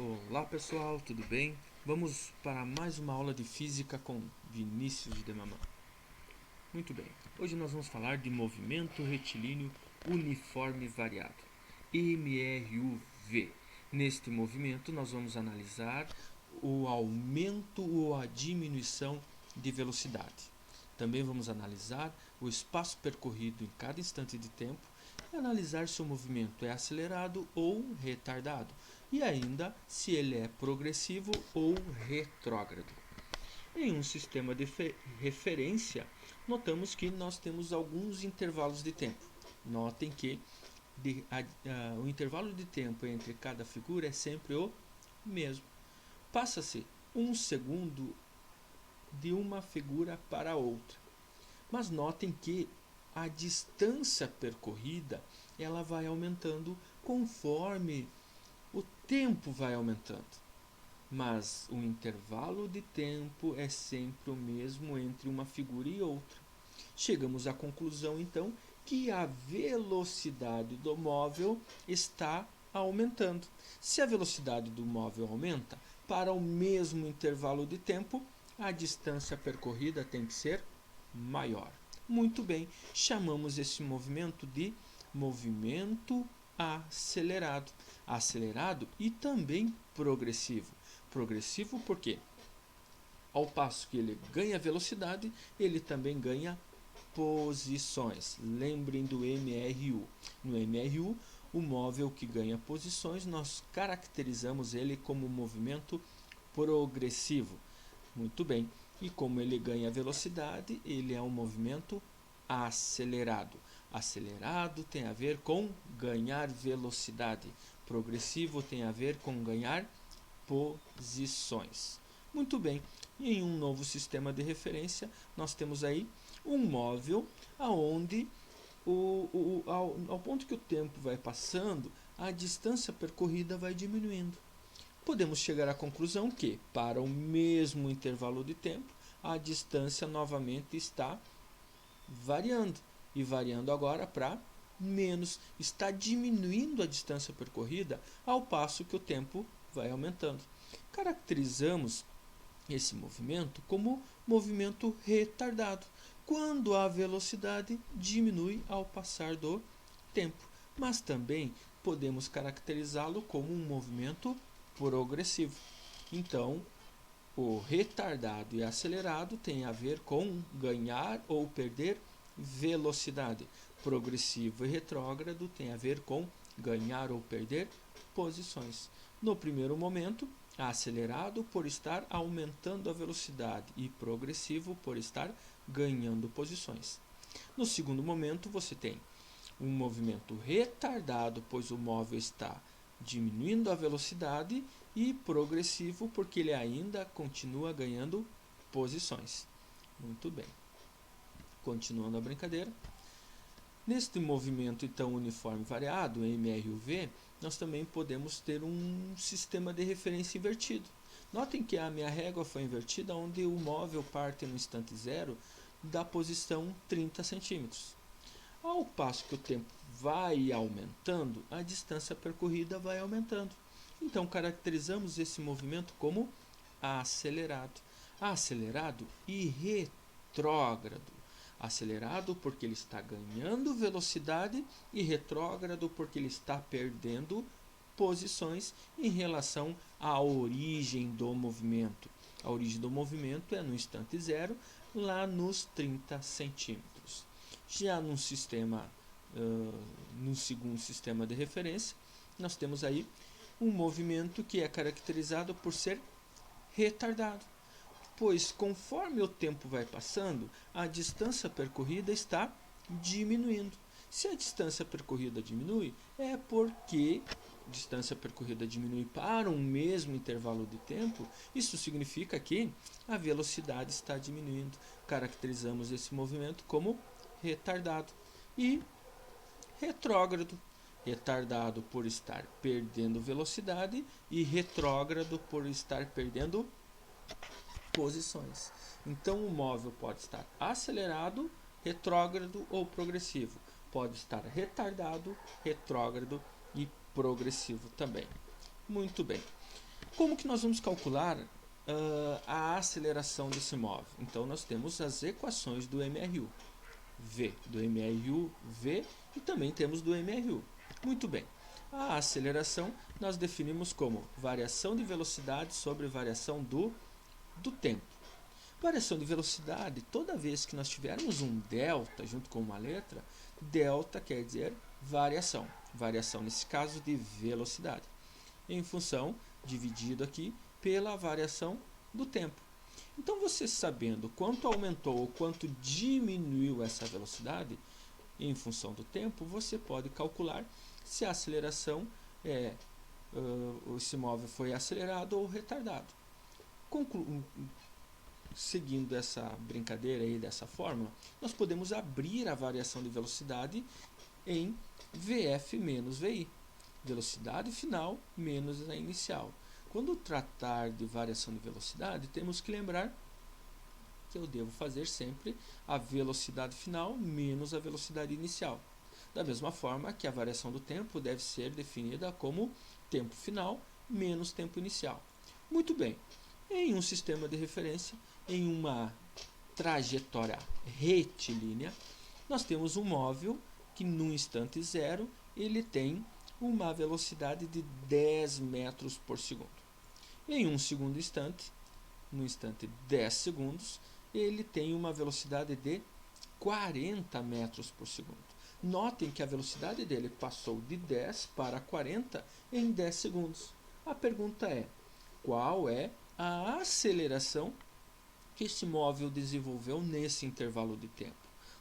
Olá pessoal, tudo bem? Vamos para mais uma aula de física com Vinícius de Mamão. Muito bem, hoje nós vamos falar de movimento retilíneo uniforme variado, MRUV. Neste movimento nós vamos analisar o aumento ou a diminuição de velocidade. Também vamos analisar o espaço percorrido em cada instante de tempo e analisar se o movimento é acelerado ou retardado e ainda se ele é progressivo ou retrógrado. Em um sistema de referência, notamos que nós temos alguns intervalos de tempo. Notem que o intervalo de tempo entre cada figura é sempre o mesmo. Passa-se 1 segundo de uma figura para outra. Mas notem que a distância percorrida ela vai aumentando conforme o tempo vai aumentando. Mas o intervalo de tempo é sempre o mesmo entre uma figura e outra. Chegamos à conclusão, então, que a velocidade do móvel está aumentando. Se a velocidade do móvel aumenta, para o mesmo intervalo de tempo, a distância percorrida tem que ser maior. Muito bem, chamamos esse movimento de movimento acelerado. Acelerado e também progressivo. Progressivo porque, ao passo que ele ganha velocidade, ele também ganha posições. Lembrem do MRU. No MRU, o móvel que ganha posições, nós caracterizamos ele como movimento progressivo. Muito bem. E como ele ganha velocidade, ele é um movimento acelerado. Acelerado tem a ver com ganhar velocidade. Progressivo tem a ver com ganhar posições. Muito bem. E em um novo sistema de referência, nós temos aí um móvel aonde ao ponto que o tempo vai passando, a distância percorrida vai diminuindo. Podemos chegar à conclusão que, para o mesmo intervalo de tempo, a distância novamente está variando. E variando agora para menos. Está diminuindo a distância percorrida ao passo que o tempo vai aumentando. Caracterizamos esse movimento como movimento retardado, quando a velocidade diminui ao passar do tempo. Mas também podemos caracterizá-lo como um movimento progressivo. Então, o retardado e acelerado tem a ver com ganhar ou perder velocidade. Progressivo e retrógrado tem a ver com ganhar ou perder posições. No primeiro momento, acelerado por estar aumentando a velocidade e progressivo por estar ganhando posições. No segundo momento, você tem um movimento retardado, pois o móvel está diminuindo a velocidade, e progressivo porque ele ainda continua ganhando posições. Muito bem. Continuando a brincadeira. Neste movimento então uniforme variado, MRUV, nós também podemos ter um sistema de referência invertido. Notem que a minha régua foi invertida, onde o móvel parte no instante zero da posição 30 centímetros. Ao passo que o tempo vai aumentando, a distância percorrida vai aumentando. Então caracterizamos esse movimento como acelerado. Acelerado e retrógrado. Acelerado porque ele está ganhando velocidade e retrógrado porque ele está perdendo posições em relação à origem do movimento. A origem do movimento é no instante zero, lá nos 30 centímetros. Já no segundo sistema de referência, nós temos aí um movimento que é caracterizado por ser retardado, pois conforme o tempo vai passando, a distância percorrida está diminuindo. Se a distância percorrida diminui, é porque a distância percorrida diminui para um mesmo intervalo de tempo. Isso significa que a velocidade está diminuindo. Caracterizamos esse movimento como retardado. E retrógrado. Retardado por estar perdendo velocidade e retrógrado por estar perdendo posições. Então o móvel pode estar acelerado, retrógrado ou progressivo. Pode estar retardado, retrógrado e progressivo também. Muito bem. Como que nós vamos calcular a aceleração desse móvel? Então, nós temos as equações do MRU. V, do MRU, V, e também temos do MRU. Muito bem. A aceleração nós definimos como variação de velocidade sobre variação do tempo. Variação de velocidade, toda vez que nós tivermos um delta junto com uma letra, delta quer dizer variação. Variação, nesse caso, de velocidade. Em função, dividido aqui, pela variação do tempo. Então, você sabendo quanto aumentou ou quanto diminuiu essa velocidade, em função do tempo, você pode calcular se a aceleração esse móvel foi acelerado ou retardado. Seguindo essa brincadeira aí dessa fórmula, nós podemos abrir a variação de velocidade em VF menos VI. Velocidade final menos a inicial. Quando tratar de variação de velocidade, temos que lembrar que eu devo fazer sempre a velocidade final menos a velocidade inicial. Da mesma forma que a variação do tempo deve ser definida como tempo final menos tempo inicial. Muito bem, em um sistema de referência, em uma trajetória retilínea, nós temos um móvel que no instante zero ele tem uma velocidade de 10 metros por segundo. Em um segundo instante, no instante 10 segundos, ele tem uma velocidade de 40 metros por segundo. Notem que a velocidade dele passou de 10 para 40 em 10 segundos. A pergunta é, qual é a aceleração que esse móvel desenvolveu nesse intervalo de tempo?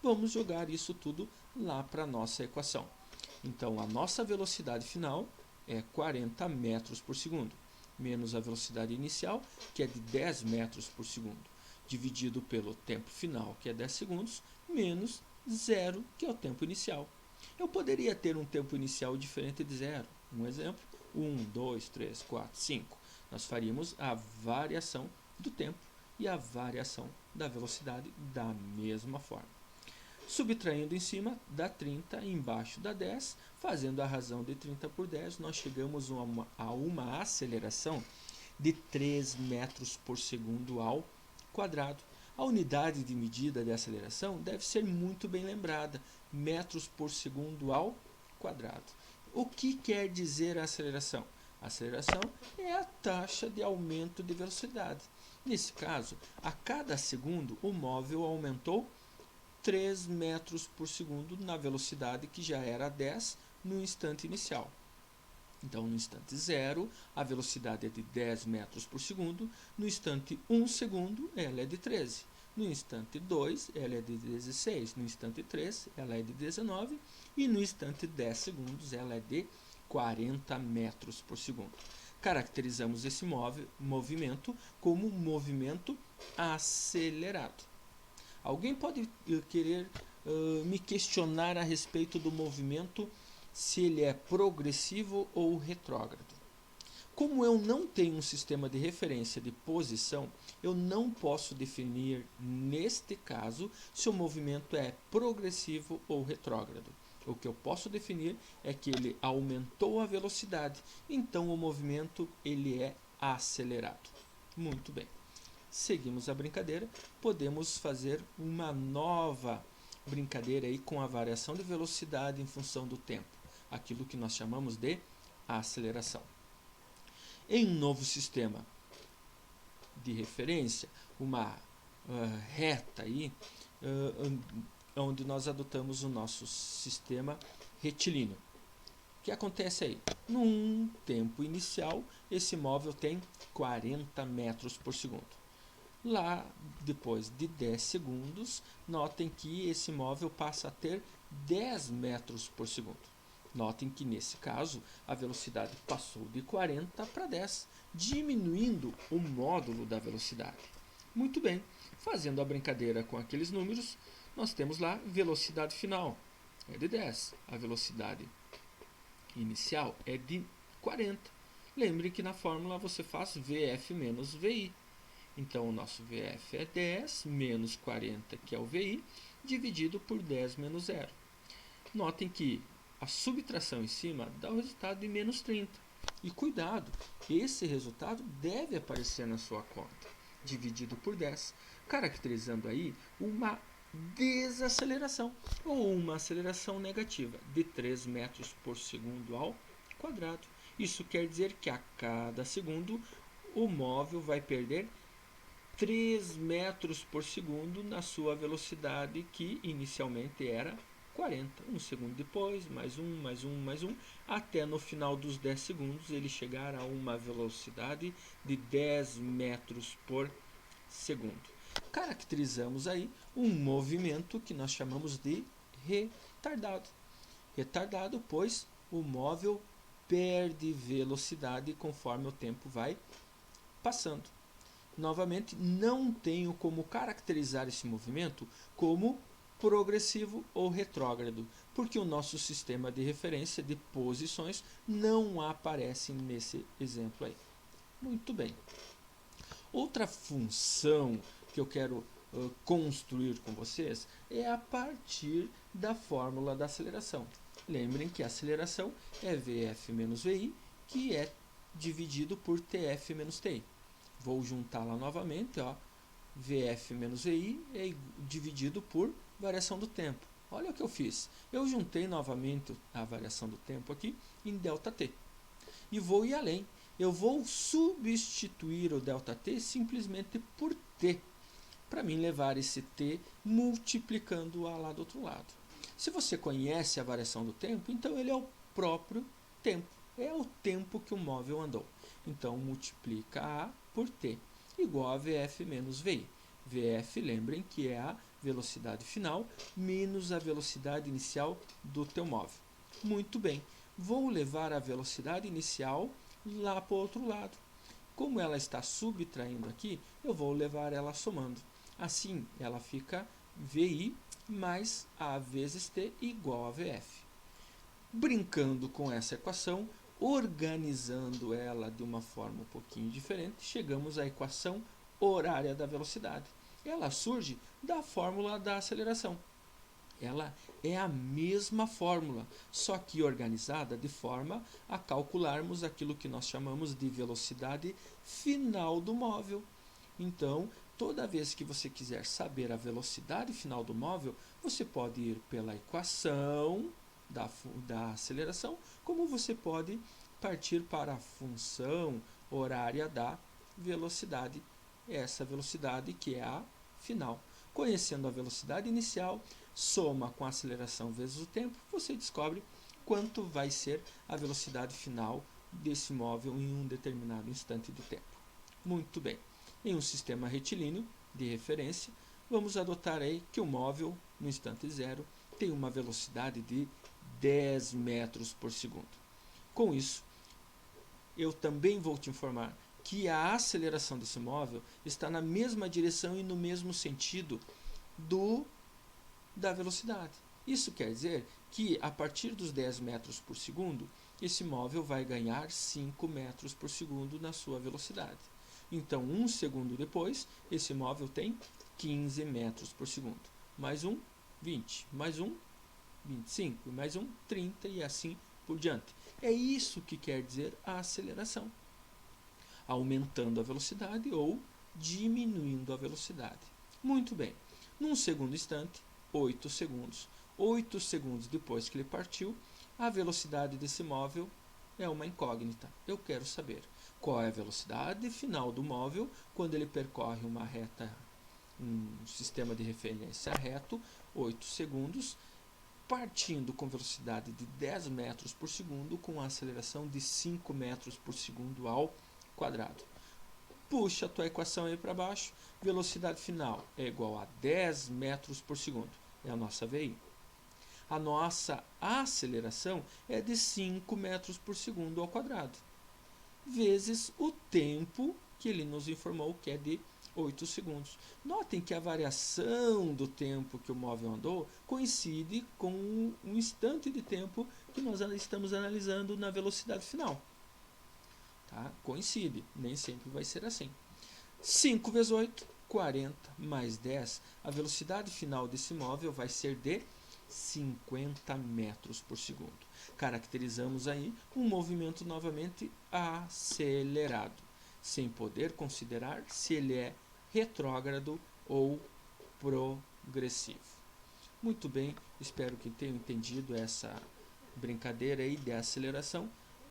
Vamos jogar isso tudo lá para a nossa equação. Então, a nossa velocidade final é 40 metros por segundo, menos a velocidade inicial, que é de 10 metros por segundo, dividido pelo tempo final, que é 10 segundos, menos zero, que é o tempo inicial. Eu poderia ter um tempo inicial diferente de zero. Um exemplo, 1, 2, 3, 4, 5. Nós faríamos a variação do tempo e a variação da velocidade da mesma forma. Subtraindo em cima dá 30, embaixo dá 10, fazendo a razão de 30 por 10, nós chegamos a uma aceleração de 3 metros por segundo ao quadrado. A unidade de medida de aceleração deve ser muito bem lembrada, metros por segundo ao quadrado. O que quer dizer a aceleração? A aceleração é a taxa de aumento de velocidade. Nesse caso, a cada segundo, o móvel aumentou 3 metros por segundo na velocidade que já era 10 no instante inicial. Então, no instante 0, a velocidade é de 10 metros por segundo. No instante 1 segundo, ela é de 13. No instante 2, ela é de 16. No instante 3, ela é de 19. E no instante 10 segundos, ela é de 40 metros por segundo. Caracterizamos esse movimento como um movimento acelerado. Alguém pode querer me questionar a respeito do movimento, se ele é progressivo ou retrógrado. Como eu não tenho um sistema de referência de posição, eu não posso definir, neste caso, se o movimento é progressivo ou retrógrado. O que eu posso definir é que ele aumentou a velocidade, então o movimento ele é acelerado. Muito bem. Seguimos a brincadeira, podemos fazer uma nova brincadeira aí com a variação de velocidade em função do tempo, aquilo que nós chamamos de aceleração. Em um novo sistema de referência, uma reta aí, onde nós adotamos o nosso sistema retilíneo. O que acontece aí? Num tempo inicial, esse móvel tem 40 metros por segundo. Lá, depois de 10 segundos, notem que esse móvel passa a ter 10 metros por segundo. Notem que, nesse caso, a velocidade passou de 40 para 10, diminuindo o módulo da velocidade. Muito bem, fazendo a brincadeira com aqueles números, nós temos lá velocidade final, é de 10. A velocidade inicial é de 40. Lembre que na fórmula você faz VF menos VI. Então, o nosso VF é 10 menos 40, que é o VI, dividido por 10 menos 0. Notem que a subtração em cima dá o resultado de menos 30. E cuidado, esse resultado deve aparecer na sua conta, dividido por 10, caracterizando aí uma desaceleração ou uma aceleração negativa de 3 metros por segundo ao quadrado. Isso quer dizer que a cada segundo o móvel vai perder 3 metros por segundo na sua velocidade, que inicialmente era 40. Um segundo depois, mais um, mais um, mais um, até no final dos 10 segundos ele chegar a uma velocidade de 10 metros por segundo. Caracterizamos aí um movimento que nós chamamos de retardado. Retardado, pois o móvel perde velocidade conforme o tempo vai passando. Novamente, não tenho como caracterizar esse movimento como progressivo ou retrógrado, porque o nosso sistema de referência de posições não aparece nesse exemplo aí. Muito bem. Outra função que eu quero construir com vocês é a partir da fórmula da aceleração. Lembrem que a aceleração é Vf menos Vi, que é dividido por Tf menos Ti. Vou juntá-la novamente, ó. Vf menos Vi é dividido por variação do tempo. Olha o que eu fiz. Eu juntei novamente a variação do tempo aqui em ΔT. E vou ir além. Eu vou substituir o ΔT simplesmente por T, para mim levar esse T multiplicando lá do outro lado. Se você conhece a variação do tempo, então ele é o próprio tempo. É o tempo que o móvel andou. Então, multiplica A por T, igual a Vf menos Vi. Vf, lembrem que é a velocidade final menos a velocidade inicial do teu móvel. Muito bem, vou levar a velocidade inicial lá para o outro lado. Como ela está subtraindo aqui, eu vou levar ela somando. Assim, ela fica Vi mais A vezes T igual a Vf. Brincando com essa equação, organizando ela de uma forma um pouquinho diferente, chegamos à equação horária da velocidade. Ela surge da fórmula da aceleração. Ela é a mesma fórmula, só que organizada de forma a calcularmos aquilo que nós chamamos de velocidade final do móvel. Então, toda vez que você quiser saber a velocidade final do móvel, você pode ir pela equação da aceleração, como você pode partir para a função horária da velocidade, essa velocidade que é a final. Conhecendo a velocidade inicial, soma com a aceleração vezes o tempo, você descobre quanto vai ser a velocidade final desse móvel em um determinado instante de tempo. Muito bem. Em um sistema retilíneo de referência, vamos adotar aí que o móvel, no instante zero, tem uma velocidade de 10 metros por segundo. Com isso, eu também vou te informar que a aceleração desse móvel está na mesma direção e no mesmo sentido da velocidade. Isso quer dizer que a partir dos 10 metros por segundo, esse móvel vai ganhar 5 metros por segundo na sua velocidade. Então, um segundo depois, esse móvel tem 15 metros por segundo. Mais um, 20. Mais um, 25. Mais um, 30 e assim por diante. É isso que quer dizer a aceleração. Aumentando a velocidade ou diminuindo a velocidade. Muito bem. Num segundo instante, 8 segundos. 8 segundos depois que ele partiu, a velocidade desse móvel é uma incógnita. Eu quero saber qual é a velocidade final do móvel quando ele percorre uma reta, um sistema de referência reto, 8 segundos, partindo com velocidade de 10 metros por segundo com a aceleração de 5 metros por segundo ao quadrado. Puxa a tua equação aí para baixo, velocidade final é igual a 10 metros por segundo, é a nossa VI. A nossa aceleração é de 5 metros por segundo ao quadrado, vezes o tempo que ele nos informou, que é de 8 segundos. Notem que a variação do tempo que o móvel andou coincide com um instante de tempo que nós estamos analisando na velocidade final. Tá? Coincide, nem sempre vai ser assim. 5 vezes 8, 40, mais 10. A velocidade final desse móvel vai ser de 50 metros por segundo. Caracterizamos aí um movimento novamente acelerado, sem poder considerar se ele é retrógrado ou progressivo. Muito bem, espero que tenham entendido essa brincadeira aí de aceleração